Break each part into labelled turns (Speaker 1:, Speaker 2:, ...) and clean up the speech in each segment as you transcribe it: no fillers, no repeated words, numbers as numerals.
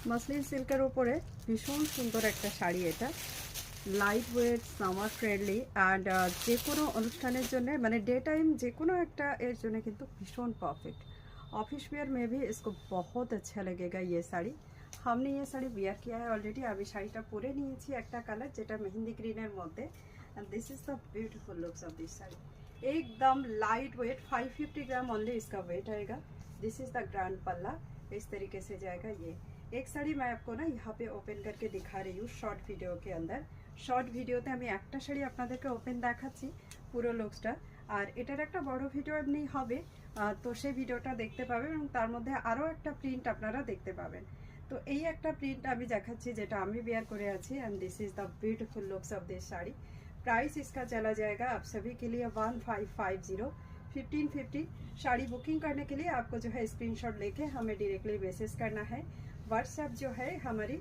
Speaker 1: Muslin সিল্কের উপরে ভীষণ সুন্দর একটা শাড়ি। এটা light weight, summer friendly and যে কোনো অনুষ্ঠানের জন্য, মানে डे टाइम যে কোনো একটা এর জন্য কিন্তু ভীষণ परफेक्ट। ऑफिस वेयर में भी इसको बहुत अच्छा लगेगा ये साड़ी। हमने ये साड़ी वेयर किया है ऑलरेडी। अभी শাড়িটা পরে নিয়েছি একটা কালার যেটা মেহেंदी গ্রিনের মধ্যে। And this is the beautiful looks of this sari. एकदम लाइट वेट, 550 ग्राम ओनली इसका वेट आएगा। दिस इज द ग्रैंड पल्ला। इस तरीके से जाएगा ये। एक साड़ी मैं आपको ना यहाँ पे ओपन करके दिखा रही हूँ शॉर्ट वीडियो के अंदर। শর্ট ভিডিওতে আমি একটা শাড়ি আপনাদেরকে ওপেন দেখাচ্ছি পুরো লুকসটা, আর এটার একটা বড় ভিডিও এমনি হবে, তো সেই ভিডিওটা দেখতে পাবেন এবং তার মধ্যে আরও একটা প্রিন্ট আপনারা দেখতে পাবেন। তো এই একটা প্রিন্ট আমি দেখাচ্ছি যেটা আমি বেয়ার করে আছি। And this is the beautiful looks of this sari. Price इसका चला जाएगा आप सभी के लिए 1550 1550। साड़ी बुकिंग करने के लिए आपको जो है स्क्रीनशॉट लेके हमें डायरेक्टली मैसेज करना है। व्हाट्सएप जो है हमारी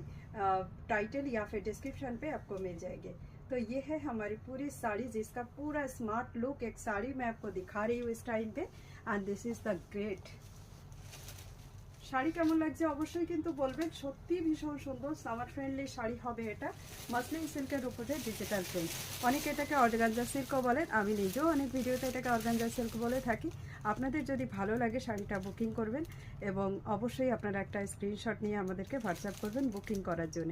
Speaker 1: टाइटल या फिर डिस्क्रिप्शन पे आपको मिल जाएगी। तो ये है हमारी पूरी साड़ी जिसका पूरा स्मार्ट लुक एक साड़ी मैं आपको दिखा रही हूँ इस टाइम पे। And this is the great. Sari কেমন লাগছে অবশ্যই কিন্তু বলবেন। সত্যি ভীষণ সুন্দর সামার ফ্রেন্ডলি শাড়ি হবে এটা। মাসলিন সিল্কের উপরে ডিজিটাল প্রিন্ট। অনেকে এটাকে অর্গানজা সিল্কও বলেন, আমি নিজেও অনেক ভিডিওতে এটাকে অর্গানজা সিল্ক বলে থাকি। আপনাদের যদি ভালো লাগে শাড়িটা বুকিং করবেন এবং অবশ্যই আপনারা একটা স্ক্রিনশট নিয়ে আমাদেরকে হোয়াটসঅ্যাপ করবেন বুকিং করার জন্য।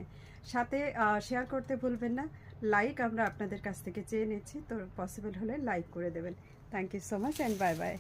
Speaker 1: সাথে শেয়ার করতে ভুলবেন না। লাইক আমরা আপনাদের কাছ থেকে চেয়ে নিচ্ছি, তো পসিবল হলে লাইক করে দেবেন। Thank you so much and bye by.